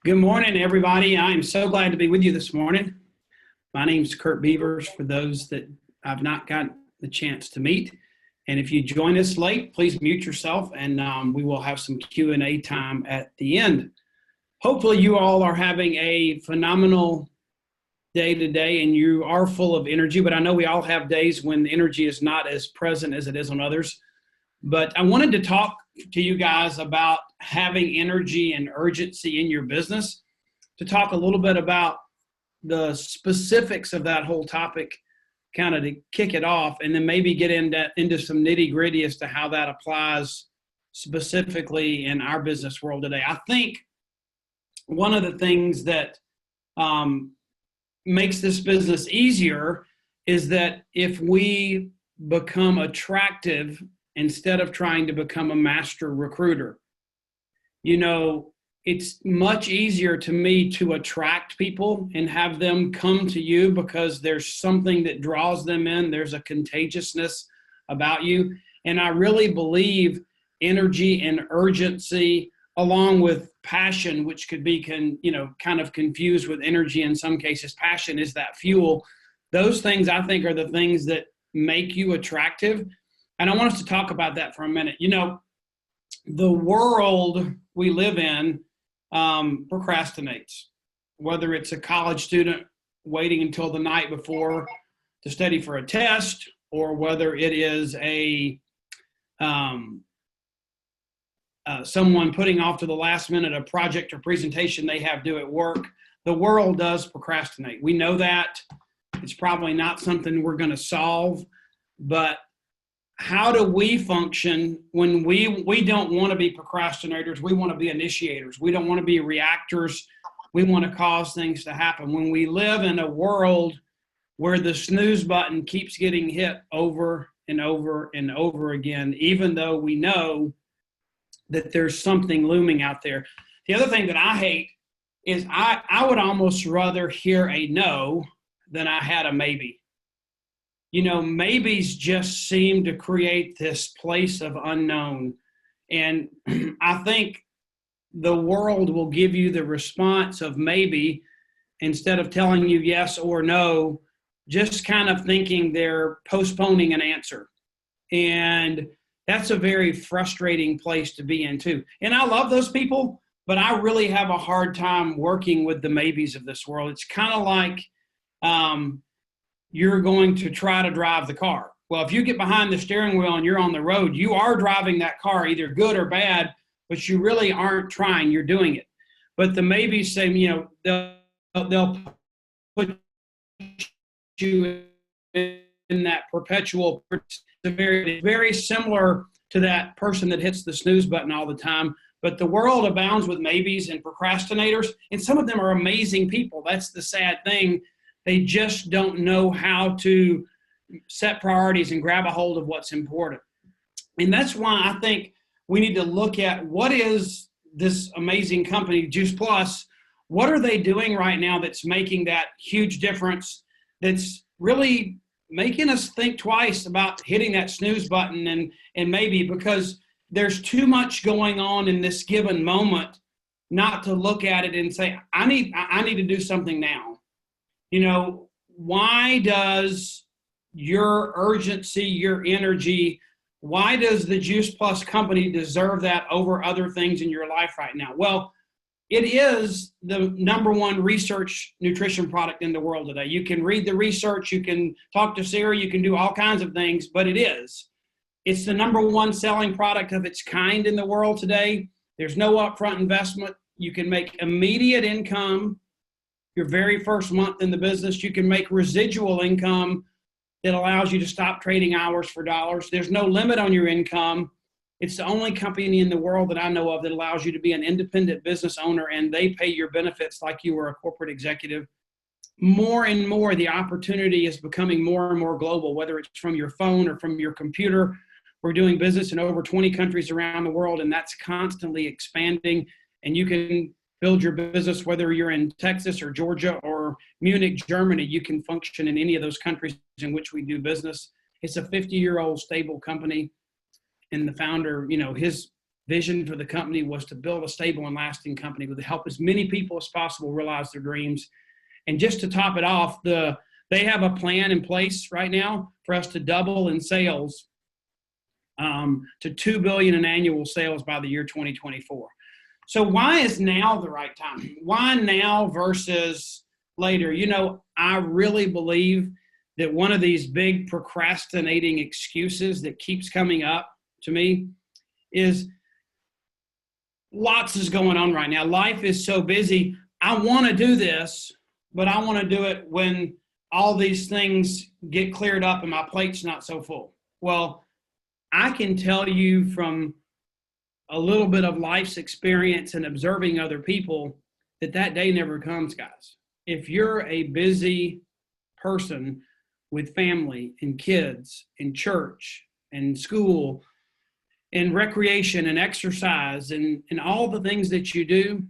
Good morning, everybody. I'm so glad to be with you this morning. My name's Curt Beavers, for those that I've not gotten the chance to meet. And if you join us late, please mute yourself, and we will have some Q&A time at the end. Hopefully you all are having a phenomenal day today, and you are full of energy, but I know we all have days when the energy is not as present as it is on others. But I wanted to talk to you guys about having energy and urgency in your business, to talk a little bit about the specifics of that whole topic, kind of to kick it off, and then maybe get into some nitty gritty as to how that applies specifically in our business world today. I think one of the things that makes this business easier is that if we become attractive instead of trying to become a master recruiter. You know, it's much easier to me to attract people and have them come to you because there's something that draws them in. There's a contagiousness about you. And I really believe energy and urgency, along with passion, which could be kind of confused with energy in some cases. Passion is that fuel. Those things, I think, are the things that make you attractive. And I want us to talk about that for a minute. You know, the world we live in procrastinates, whether it's a college student waiting until the night before to study for a test, or whether it is someone putting off to the last minute a project or presentation they have due at work. The world does procrastinate. We know that. It's probably not something we're going to solve, but how do we function when we don't want to be procrastinators? We want to be initiators. We don't want to be reactors. We want to cause things to happen. When we live in a world where the snooze button keeps getting hit over and over and over again, even though we know that there's something looming out there. The other thing that I hate is I would almost rather hear a no than I had a maybe. You know, maybes just seem to create this place of unknown. And I think the world will give you the response of maybe instead of telling you yes or no, just kind of thinking they're postponing an answer. And that's a very frustrating place to be in too. And I love those people, but I really have a hard time working with the maybes of this world. It's kind of like, you're going to try to drive the car. Well, if you get behind the steering wheel and you're on the road, you are driving that car, either good or bad, but you really aren't trying, you're doing it. But the maybes say, you know, they'll put you in that perpetual, very, very similar to that person that hits the snooze button all the time. But the world abounds with maybes and procrastinators, and some of them are amazing people. That's the sad thing. They just don't know how to set priorities and grab a hold of what's important. And that's why I think we need to look at what is this amazing company, Juice Plus. What are they doing right now that's making that huge difference, that's really making us think twice about hitting that snooze button and maybe, because there's too much going on in this given moment not to look at it and say, I need to do something now. You know, why does your urgency, your energy, why does the Juice Plus company deserve that over other things in your life right now? Well, it is the number one research nutrition product in the world today. You can read the research, you can talk to Siri, you can do all kinds of things, but it is. It's the number one selling product of its kind in the world today. There's no upfront investment. You can make immediate income your very first month in the business. You can make residual income that allows you to stop trading hours for dollars. There's no limit on your income. It's the only company in the world that I know of that allows you to be an independent business owner, and they pay your benefits like you were a corporate executive. More and more, the opportunity is becoming more and more global, whether it's from your phone or from your computer. We're doing business in over 20 countries around the world, and that's constantly expanding. And you can build your business, whether you're in Texas or Georgia or Munich, Germany. You can function in any of those countries in which we do business. It's a 50-year-old stable company. And the founder, you know, his vision for the company was to build a stable and lasting company with help as many people as possible realize their dreams. And just to top it off, they have a plan in place right now for us to double in sales to $2 billion in annual sales by the year 2024. So why is now the right time? Why now versus later? You know, I really believe that one of these big procrastinating excuses that keeps coming up to me is lots is going on right now. Life is so busy. I want to do this, but I want to do it when all these things get cleared up and my plate's not so full. Well, I can tell you from a little bit of life's experience and observing other people that that day never comes, guys. If you're a busy person with family and kids and church and school and recreation and exercise and all the things that you do,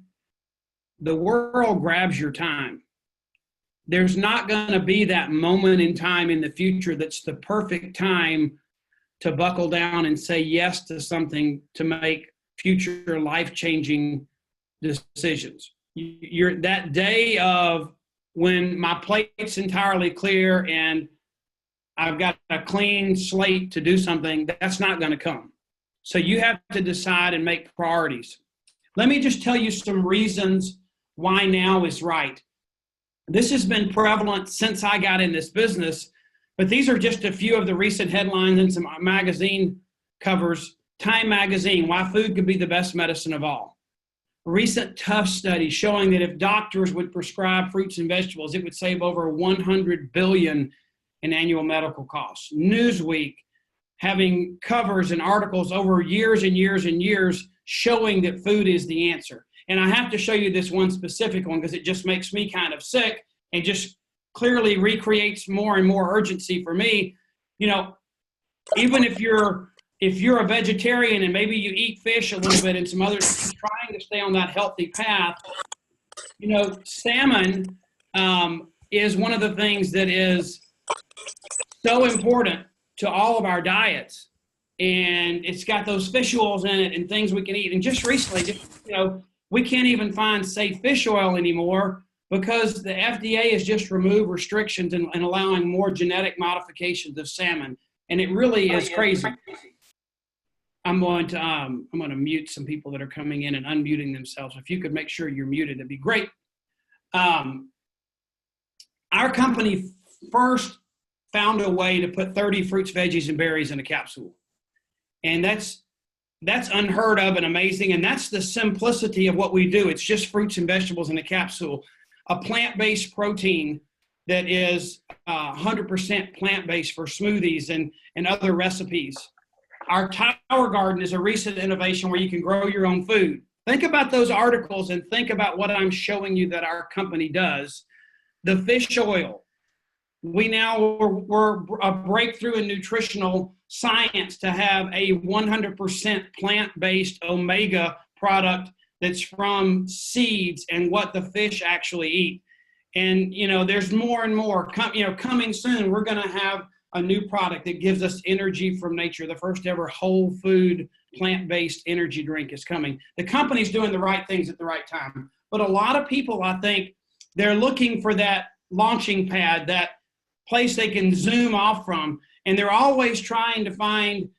the world grabs your time. There's not going to be that moment in time in the future that's the perfect time to buckle down and say yes to something to make future life-changing decisions. You're that day of when my plate's entirely clear and I've got a clean slate to do something, that's not going to come. So you have to decide and make priorities. Let me just tell you some reasons why now is right. This has been prevalent since I got in this business, but these are just a few of the recent headlines and some magazine covers. Time magazine, why food could be the best medicine of all. A recent Tough study showing that if doctors would prescribe fruits and vegetables, it would save over $100 billion in annual medical costs. Newsweek having covers and articles over years and years and years showing that food is the answer. And I have to show you this one specific one because it just makes me kind of sick and just clearly recreates more and more urgency for me. You know, even if you're a vegetarian and maybe you eat fish a little bit and some other things, trying to stay on that healthy path, you know, salmon is one of the things that is so important to all of our diets. And it's got those fish oils in it and things we can eat. And just recently, we can't even find safe fish oil anymore because the FDA has just removed restrictions and allowing more genetic modifications of salmon. And it really is crazy. I'm going to mute some people that are coming in and unmuting themselves. If you could make sure you're muted, that'd be great. Our company first found a way to put 30 fruits, veggies, and berries in a capsule. And that's unheard of and amazing. And that's the simplicity of what we do. It's just fruits and vegetables in a capsule. A plant-based protein that is 100% plant-based for smoothies and other recipes. Our Tower Garden is a recent innovation where you can grow your own food. Think about those articles and think about what I'm showing you that our company does. The fish oil. We're a breakthrough in nutritional science to have a 100% plant-based omega product that's from seeds and what the fish actually eat. And, there's more and more. Coming soon, we're going to have a new product that gives us energy from nature. The first ever whole food plant-based energy drink is coming. The company's doing the right things at the right time. But a lot of people, I think, they're looking for that launching pad, that place they can zoom off from. And they're always trying to find,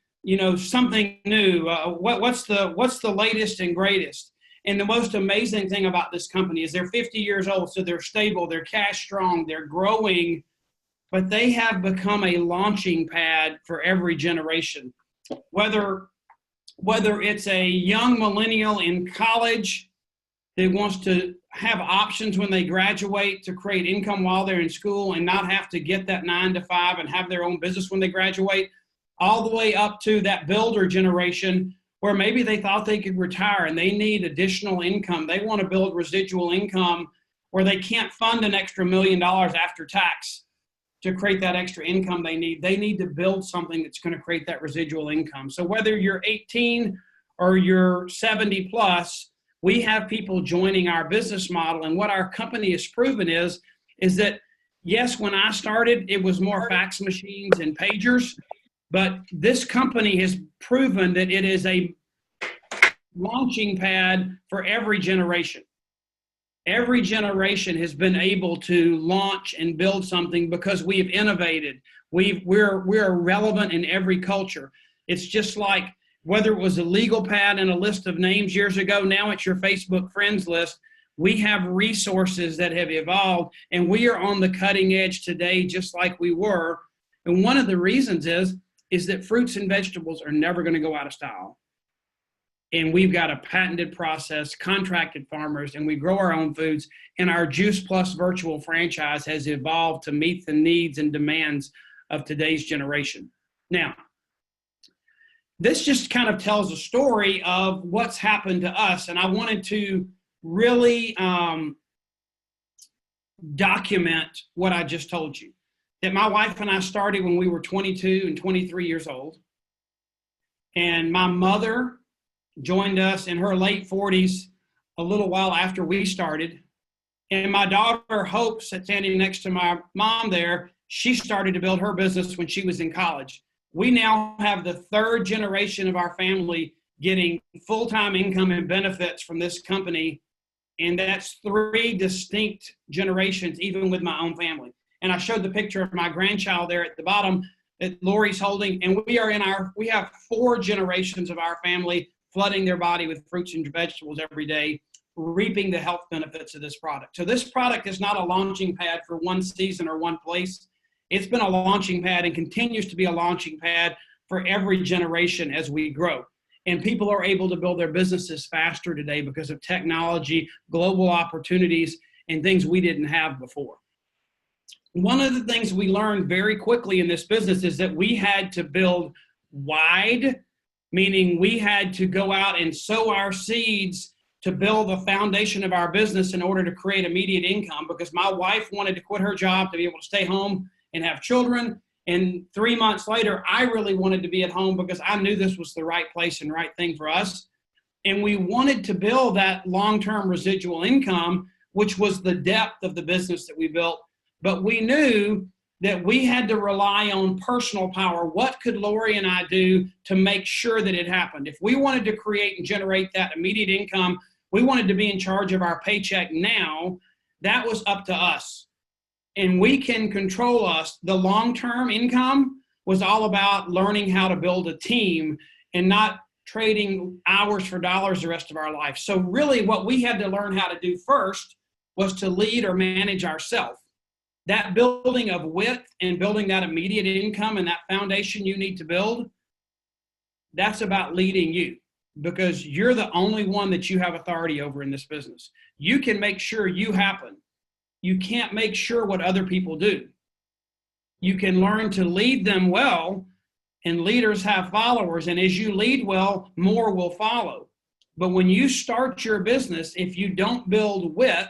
something new. What's the latest and greatest? And the most amazing thing about this company is they're 50 years old, so they're stable, they're cash strong, they're growing, but they have become a launching pad for every generation. Whether it's a young millennial in college that wants to have options when they graduate to create income while they're in school and not have to get that 9 to 5 and have their own business when they graduate, all the way up to that builder generation where maybe they thought they could retire and they need additional income. They want to build residual income where they can't fund an extra $1 million after tax to create that extra income they need to build something that's going to create that residual income. So whether you're 18 or you're 70 plus, we have people joining our business model. And what our company has proven is that, yes, when I started, it was more fax machines and pagers, but this company has proven that it is a launching pad for every generation. Every generation has been able to launch and build something because we have innovated. We're relevant in every culture. It's just like whether it was a legal pad and a list of names years ago, now it's your Facebook friends list. We have resources that have evolved, and we are on the cutting edge today, just like we were. And one of the reasons is that fruits and vegetables are never going to go out of style. And we've got a patented process, contracted farmers, and we grow our own foods. And our Juice Plus virtual franchise has evolved to meet the needs and demands of today's generation. Now, this just kind of tells a story of what's happened to us. And I wanted to really document what I just told you. That my wife and I started when we were 22 and 23 years old. And my mother joined us in her late 40s a little while after we started. And my daughter, Hope, standing next to my mom there, she started to build her business when she was in college. We now have the third generation of our family getting full-time income and benefits from this company. And that's 3 distinct generations, even with my own family. And I showed the picture of my grandchild there at the bottom that Lori's holding. And we have 4 generations of our family flooding their body with fruits and vegetables every day, reaping the health benefits of this product. So this product is not a launching pad for one season or one place. It's been a launching pad and continues to be a launching pad for every generation as we grow. And people are able to build their businesses faster today because of technology, global opportunities, and things we didn't have before. One of the things we learned very quickly in this business is that we had to build wide, meaning we had to go out and sow our seeds to build the foundation of our business in order to create immediate income, because my wife wanted to quit her job to be able to stay home and have children. And 3 months later, I really wanted to be at home because I knew this was the right place and right thing for us. And we wanted to build that long-term residual income, which was the depth of the business that we built. But we knew that we had to rely on personal power. What could Lori and I do to make sure that it happened? If we wanted to create and generate that immediate income, we wanted to be in charge of our paycheck now, that was up to us. And we can control us. The long-term income was all about learning how to build a team and not trading hours for dollars the rest of our life. So really what we had to learn how to do first was to lead or manage ourselves. That building of width and building that immediate income and that foundation you need to build, that's about leading you, because you're the only one that you have authority over in this business. You can make sure you happen. You can't make sure what other people do. You can learn to lead them well, and leaders have followers. And as you lead well, more will follow. But when you start your business, if you don't build width,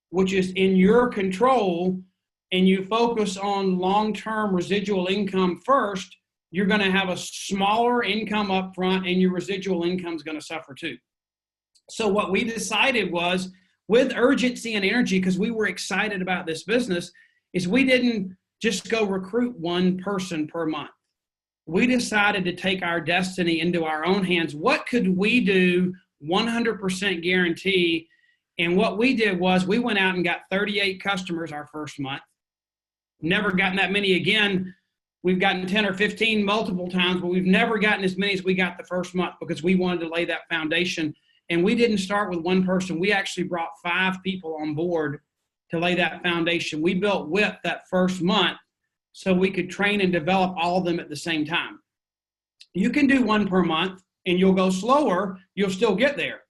which is in your control, and you focus on long-term residual income first, you're going to have a smaller income up front, and your residual income is going to suffer too. So what we decided was, with urgency and energy, because we were excited about this business, is we didn't just go recruit one person per month. We decided to take our destiny into our own hands. What could we do 100% guarantee? And what we did was we went out and got 38 customers our first month. Never gotten that many again. We've gotten 10 or 15 multiple times, but we've never gotten as many as we got the first month because we wanted to lay that foundation. And we didn't start with one person. We actually brought 5 people on board to lay that foundation. We built width that first month so we could train and develop all of them at the same time. You can do one per month and you'll go slower. You'll still get there.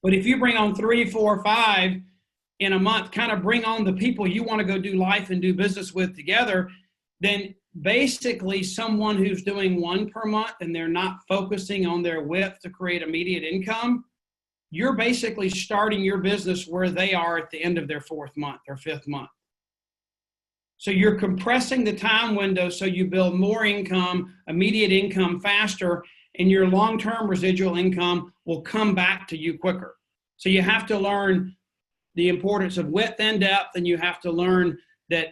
But if you bring on 3, 4, 5 in a month, kind of bring on the people you want to go do life and do business with together, then basically someone who's doing one per month and they're not focusing on their width to create immediate income, you're basically starting your business where they are at the end of their 4th month or 5th month. So you're compressing the time window so you build more income, immediate income faster, and your long-term residual income will come back to you quicker. So you have to learn the importance of width and depth, and you have to learn that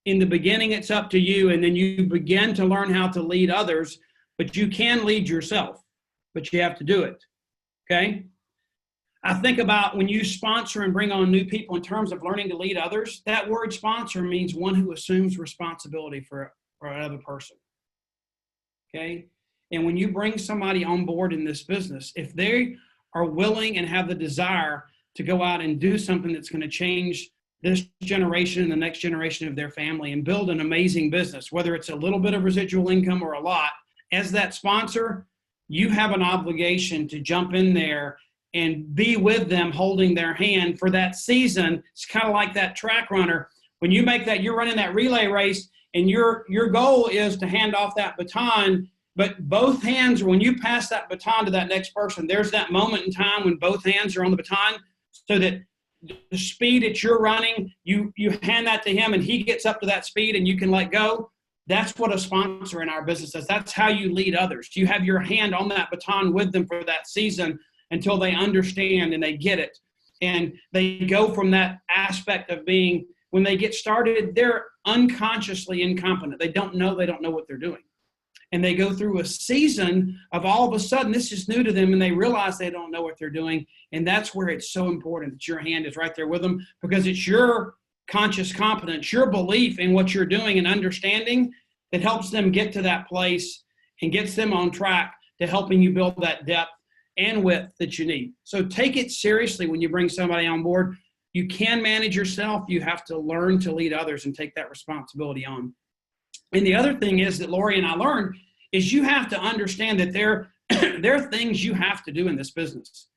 in the beginning it's up to you, and then you begin to learn how to lead others, but you can lead yourself. but you have to do it. Okay? I think about when you sponsor and bring on new people in terms of learning to lead others, that word sponsor means one who assumes responsibility for another person. Okay? And when you bring somebody on board in this business, if they are willing and have the desire to go out and do something that's going to change this generation and the next generation of their family and build an amazing business, whether it's a little bit of residual income or a lot, as that sponsor, you have an obligation to jump in there and be with them, holding their hand for that season. It's kind of like that track runner. When you make that, you're running that relay race, and your goal is to hand off that baton, but both hands, when you pass that baton to that next person, there's that moment in time when both hands are on the baton, so that the speed that you're running, you hand that to him and he gets up to that speed and you can let go. That's what a sponsor in our business does. That's how you lead others. You have your hand on that baton with them for that season until they understand and they get it. And they go from that aspect of being, when they get started, they're unconsciously incompetent. They don't know what they're doing. And they go through a season of all of a sudden, this is new to them, and they realize they don't know what they're doing. And that's where it's so important that your hand is right there with them, because it's your conscious competence, your belief in what you're doing and understanding that helps them get to that place and gets them on track to helping you build that depth and width that you need. So take it seriously when you bring somebody on board. You can manage yourself. You have to learn to lead others and take that responsibility on. And the other thing is that Lori and I learned is you have to understand that there are things you have to do in this business.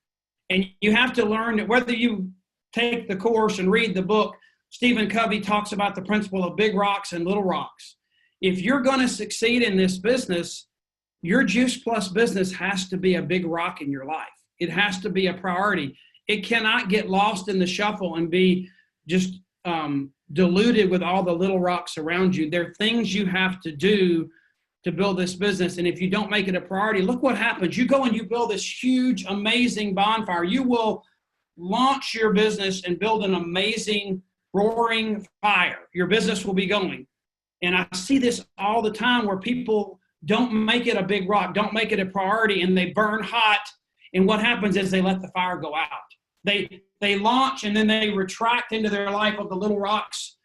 And you have to learn that whether you take the course and read the book, Stephen Covey talks about the principle of big rocks and little rocks. If you're going to succeed in this business, your Juice Plus business has to be a big rock in your life. It has to be a priority. It cannot get lost in the shuffle and be just diluted with all the little rocks around you. There are things you have to do to build this business. And if you don't make it a priority, look what happens. You go and you build this huge, amazing bonfire. You will launch your business and build an amazing, roaring fire. Your business will be going. And I see this all the time where people don't make it a big rock, don't make it a priority, and they burn hot. And what happens is they let the fire go out. They launch and then they retract into their life of the little rocks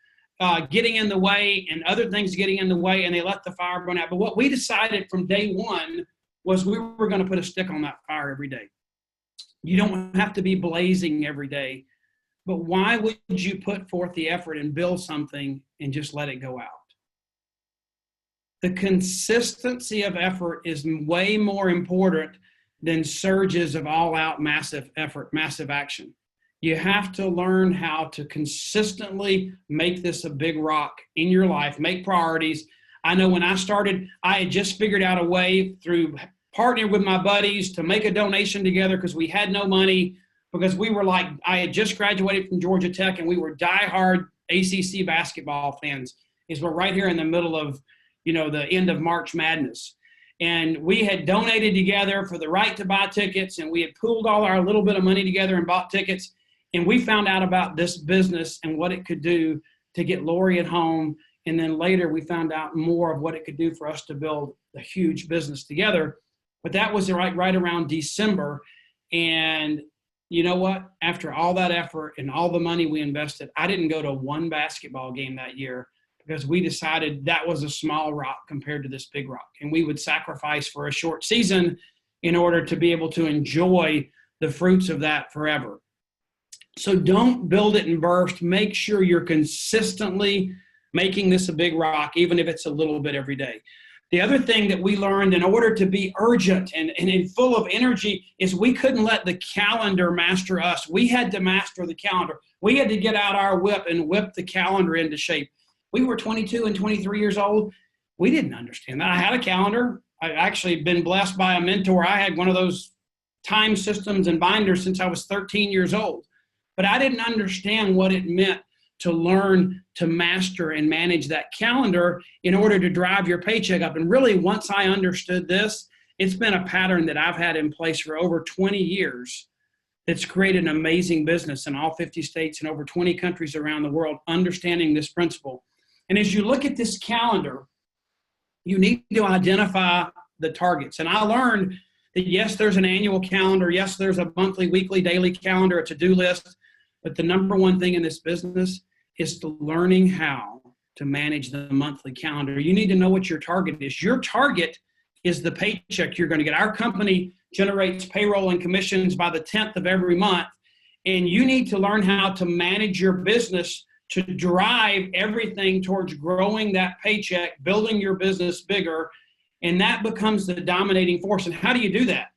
getting in the way and other things getting in the way, and they let the fire burn out. But what we decided from day one was we were going to put a stick on that fire every day. You don't have to be blazing every day, but why would you put forth the effort and build something and just let it go out? The consistency of effort is way more important than surges of all-out massive effort, massive action. You have to learn how to consistently make this a big rock in your life, make priorities. I know when I started, I had just figured out a way through partnering with my buddies to make a donation together because we had no money, because we were like, I had just graduated from Georgia Tech and we were diehard ACC basketball fans. We're right here in the middle of, the end of March Madness. And we had donated together for the right to buy tickets, and we had pooled all our little bit of money together and bought tickets. And we found out about this business and what it could do to get Lori at home. And then later we found out more of what it could do for us to build a huge business together. But that was right around December. And you know what? After all that effort and all the money we invested, I didn't go to one basketball game that year because we decided that was a small rock compared to this big rock. And we would sacrifice for a short season in order to be able to enjoy the fruits of that forever. So don't build it and burst. Make sure you're consistently making this a big rock, even if it's a little bit every day. The other thing that we learned in order to be urgent and full of energy is we couldn't let the calendar master us. We had to master the calendar. We had to get out our whip and whip the calendar into shape. We were 22 and 23 years old. We didn't understand that. I had a calendar. I actually been blessed by a mentor. I had one of those time systems and binders since I was 13 years old. But I didn't understand what it meant to learn to master and manage that calendar in order to drive your paycheck up. And really, once I understood this, it's been a pattern that I've had in place for over 20 years that's created an amazing business in all 50 states and over 20 countries around the world, understanding this principle. And as you look at this calendar, you need to identify the targets. And I learned that yes, there's an annual calendar. Yes, there's a monthly, weekly, daily calendar, a to-do list. But the number one thing in this business is to learning how to manage the monthly calendar. You need to know what your target is. Your target is the paycheck you're going to get. Our company generates payroll and commissions by the 10th of every month. And you need to learn how to manage your business to drive everything towards growing that paycheck, building your business bigger. And that becomes the dominating force. And how do you do that?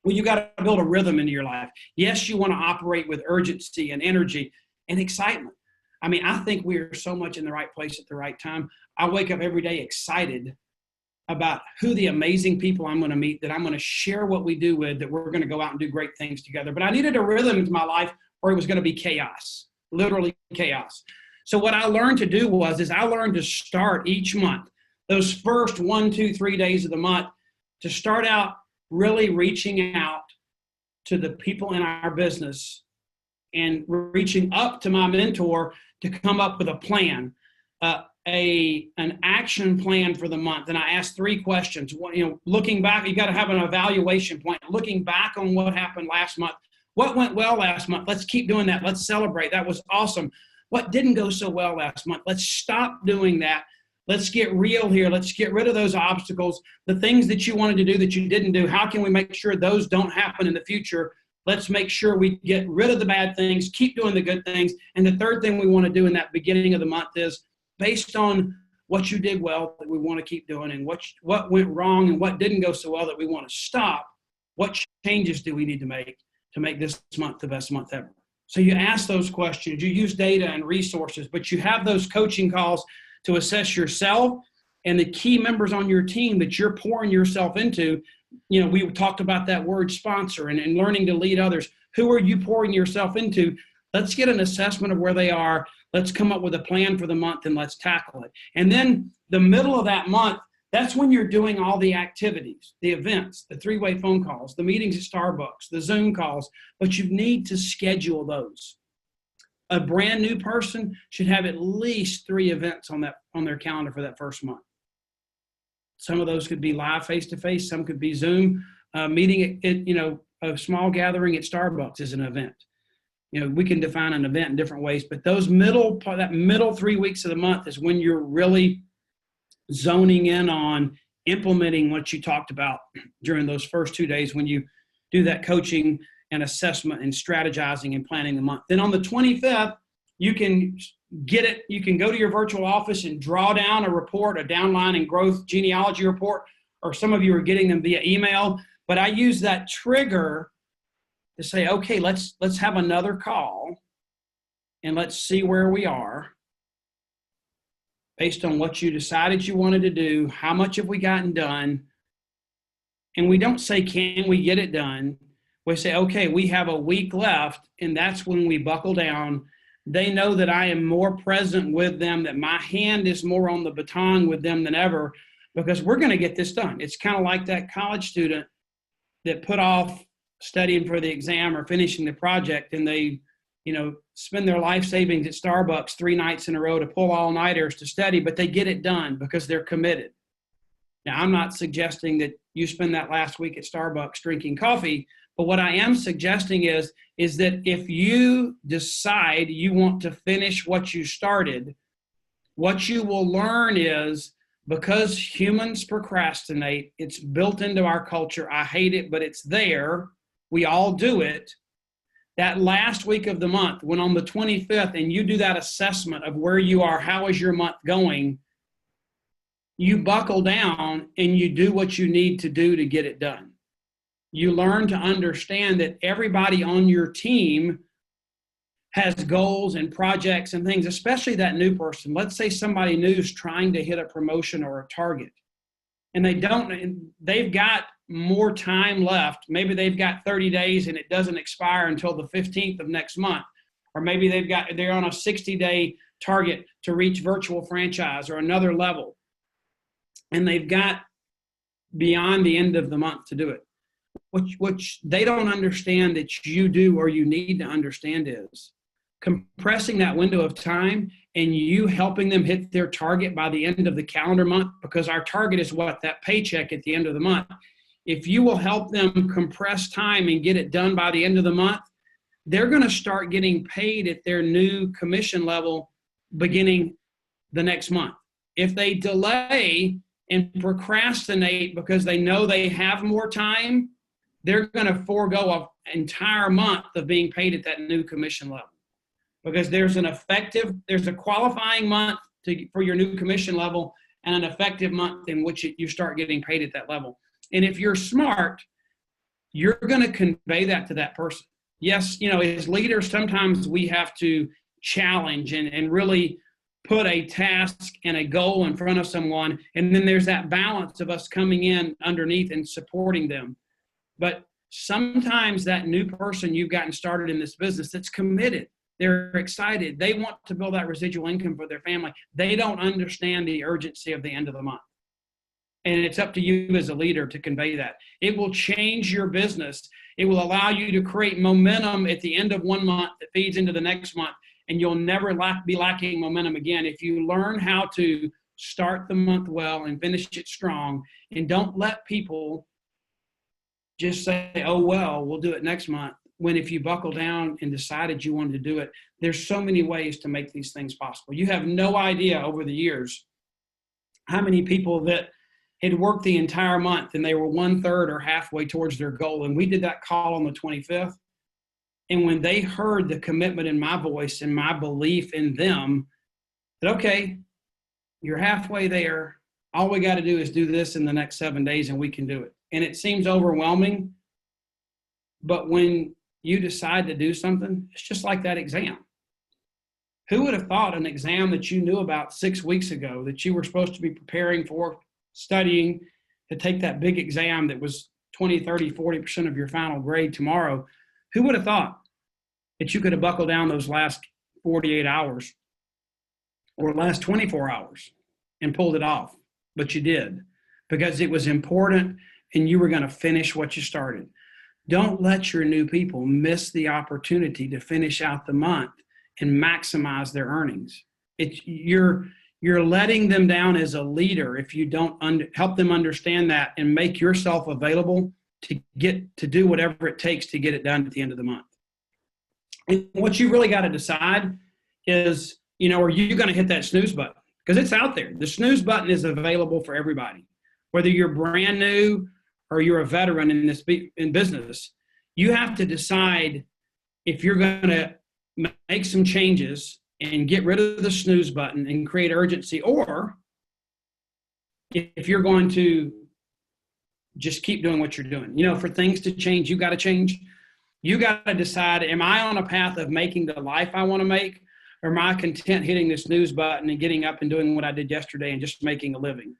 Well, you got to build a rhythm into your life. Yes, you want to operate with urgency and energy and excitement. I mean, I think we are so much in the right place at the right time. I wake up every day excited about who the amazing people I'm going to meet, that I'm going to share what we do with, that we're going to go out and do great things together. But I needed a rhythm into my life or it was going to be chaos, literally chaos. So what I learned to do is I learned to start each month, those first 1, 2, 3 days of the month, to start out really reaching out to the people in our business and reaching up to my mentor to come up with a plan, an action plan for the month. And I asked 3 questions. Looking back, you got to have an evaluation point. Looking back on what happened last month, what went well last month? Let's keep doing that. Let's celebrate. That was awesome. What didn't go so well last month? Let's stop doing that. Let's get real here. Let's get rid of those obstacles, the things that you wanted to do that you didn't do. How can we make sure those don't happen in the future? Let's make sure we get rid of the bad things, keep doing the good things. And the third thing we want to do in that beginning of the month is, based on what you did well that we want to keep doing, and what went wrong and what didn't go so well that we want to stop, what changes do we need to make this month the best month ever? So you ask those questions, you use data and resources, but you have those coaching calls to assess yourself and the key members on your team that you're pouring yourself into. We talked about that word sponsor and learning to lead others. Who are you pouring yourself into? Let's get an assessment of where they are. Let's come up with a plan for the month and let's tackle it. And then the middle of that month, that's when you're doing all the activities, the events, the 3-way phone calls, the meetings at Starbucks, the Zoom calls, but you need to schedule those. A brand new person should have at least 3 events on their calendar for that first month. Some of those could be live face-to-face. Some could be Zoom. Meeting at a small gathering at Starbucks is an event. We can define an event in different ways, but that middle 3 weeks of the month is when you're really zoning in on implementing what you talked about during those first 2 days when you do that coaching and assessment and strategizing and planning the month. Then on the 25th, you can get it. You can go to your virtual office and draw down a report, a downline and growth genealogy report, or some of you are getting them via email. But I use that trigger to say, okay, let's have another call and let's see where we are based on what you decided you wanted to do. How much have we gotten done? And we don't say, can we get it done? We say, okay, we have a week left, and that's when we buckle down. They know that I am more present with them, that my hand is more on the baton with them than ever, because we're going to get this done. It's kind of like that college student that put off studying for the exam or finishing the project, and they, spend their life savings at Starbucks 3 nights in a row to pull all-nighters to study, but they get it done because they're committed. Now, I'm not suggesting that you spend that last week at Starbucks drinking coffee, but what I am suggesting is that if you decide you want to finish what you started, what you will learn is, because humans procrastinate, it's built into our culture. I hate it, but it's there. We all do it. That last week of the month, when on the 25th, and you do that assessment of where you are, how is your month going, you buckle down and you do what you need to do to get it done. You learn to understand that everybody on your team has goals and projects and things, especially that new person. Let's say somebody new is trying to hit a promotion or a target, and they've got more time left. Maybe they've got 30 days and it doesn't expire until the 15th of next month. Or maybe they're on a 60-day target to reach virtual franchise or another level. And they've got beyond the end of the month to do it. Which they don't understand that you do, or you need to understand, is compressing that window of time and you helping them hit their target by the end of the calendar month, because our target is what? That paycheck at the end of the month. if you will help them compress time and get it done by the end of the month, they're going to start getting paid at their new commission level beginning the next month. If they delay and procrastinate because they know they have more time, they're going to forego an entire month of being paid at that new commission level, because there's a qualifying month for your new commission level and an effective month in which you start getting paid at that level. And if you're smart, you're going to convey that to that person. Yes, as leaders, sometimes we have to challenge and really put a task and a goal in front of someone. And then there's that balance of us coming in underneath and supporting them. But sometimes that new person you've gotten started in this business that's committed, they're excited, they want to build that residual income for their family, they don't understand the urgency of the end of the month. And it's up to you as a leader to convey that. It will change your business. It will allow you to create momentum at the end of one month that feeds into the next month, and you'll never be lacking momentum again if you learn how to start the month well and finish it strong. And don't let people just say, oh, well, we'll do it next month, when if you buckle down and decided you wanted to do it, there's so many ways to make these things possible. You have no idea over the years how many people that had worked the entire month and they were 1/3 or halfway towards their goal. And we did that call on the 25th. And when they heard the commitment in my voice and my belief in them, that, okay, you're halfway there. All we got to do is do this in the next 7 days and we can do it. And it seems overwhelming, but when you decide to do something, it's just like that exam. Who would have thought an exam that you knew about 6 weeks ago, that you were supposed to be preparing for, studying to take that big exam that was 20, 30, 40% of your final grade tomorrow, who would have thought that you could have buckled down those last 48 hours or last 24 hours and pulled it off? But you did, because it was important and you were going to finish what you started. Don't let your new people miss the opportunity to finish out the month and maximize their earnings. You're letting them down as a leader if you don't help them understand that and make yourself available to do whatever it takes to get it done at the end of the month. And what you really got to decide is, are you going to hit that snooze button? Because it's out there. The snooze button is available for everybody. Whether you're brand new or you're a veteran in business, you have to decide if you're going to make some changes and get rid of the snooze button and create urgency, or if you're going to just keep doing what you're doing. For things to change, you got to change. You got to decide, am I on a path of making the life I want to make, or am I content hitting the snooze button and getting up and doing what I did yesterday and just making a living?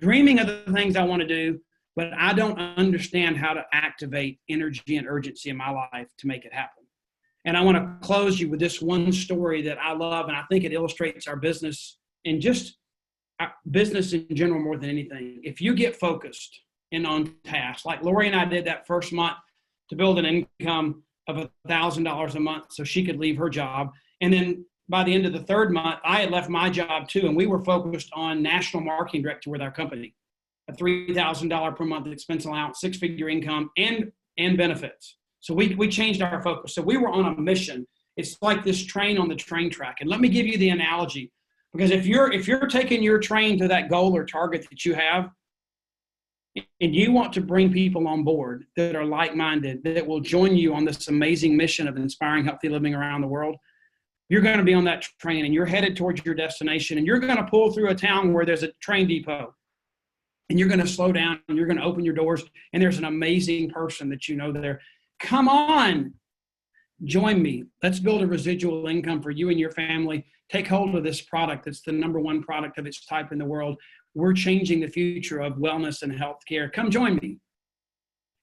Dreaming of the things I want to do, but I don't understand how to activate energy and urgency in my life to make it happen. And I want to close you with this one story that I love, and I think it illustrates our business and just business in general more than anything. If you get focused and on task, like Lori and I did that first month to build an income of $1,000 a month so she could leave her job. And then by the end of the third month, I had left my job too, and we were focused on national marketing director with our company, a $3,000 per month expense allowance, 6-figure income, and benefits. So we changed our focus. So we were on a mission. It's like this train on the train track. And let me give you the analogy, because if you're taking your train to that goal or target that you have, and you want to bring people on board that are like-minded, that will join you on this amazing mission of inspiring healthy living around the world, you're going to be on that train and you're headed towards your destination, and you're going to pull through a town where there's a train depot, and you're going to slow down and you're going to open your doors, and there's an amazing person that you know there. Come on, join me. Let's build a residual income for you and your family. Take hold of this product. It's the #1 product of its type in the world. We're changing the future of wellness and healthcare. Come join me.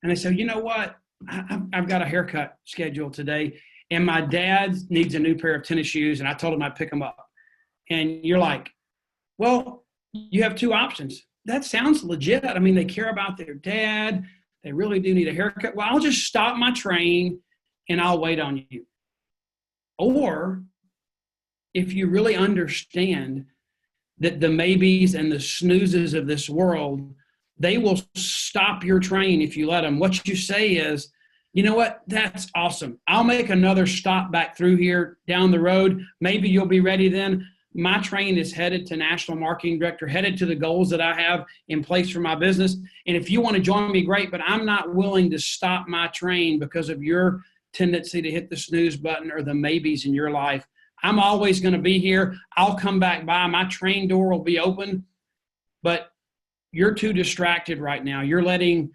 And I said, you know what? I've got a haircut scheduled today, and my dad needs a new pair of tennis shoes, and I told him I'd pick them up. And you're like, well, you have 2 options. That sounds legit. I mean, they care about their dad. They really do need a haircut. Well, I'll just stop my train and I'll wait on you. Or if you really understand that the maybes and the snoozes of this world They will stop your train if you let them. What you say is, you know what, that's awesome. I'll make another stop back through here down the road. Maybe you'll be ready then. My train is headed to national marketing director, headed to the goals that I have in place for my business. And if you want to join me, great, but I'm not willing to stop my train because of your tendency to hit the snooze button or the maybes in your life. I'm always going to be here. I'll come back by. My train door will be open, but you're too distracted right now. You're letting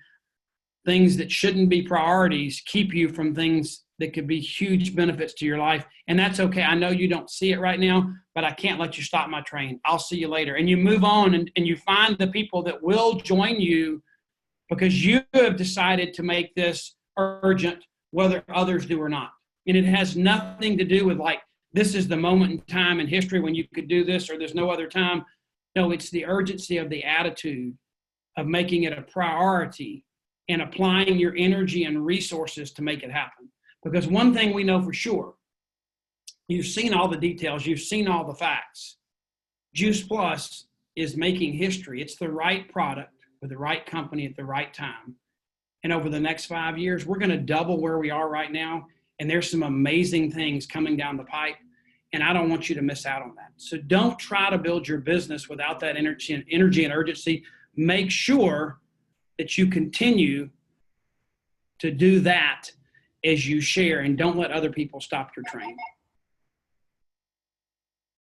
things that shouldn't be priorities keep you from things that could be huge benefits to your life. And that's okay. I know you don't see it right now, but I can't let you stop my train. I'll see you later. And you move on and you find the people that will join you because you have decided to make this urgent, whether others do or not. And it has nothing to do with like, this is the moment in time in history when you could do this or there's no other time. No, it's the urgency of the attitude of making it a priority and applying your energy and resources to make it happen. Because one thing we know for sure, you've seen all the details, you've seen all the facts. Juice Plus is making history. It's the right product with the right company at the right time. And over the next 5 years, we're going to double where we are right now. And there's some amazing things coming down the pipe. And I don't want you to miss out on that. So don't try to build your business without that energy and urgency. Make sure that you continue to do that as you share, and don't let other people stop your train.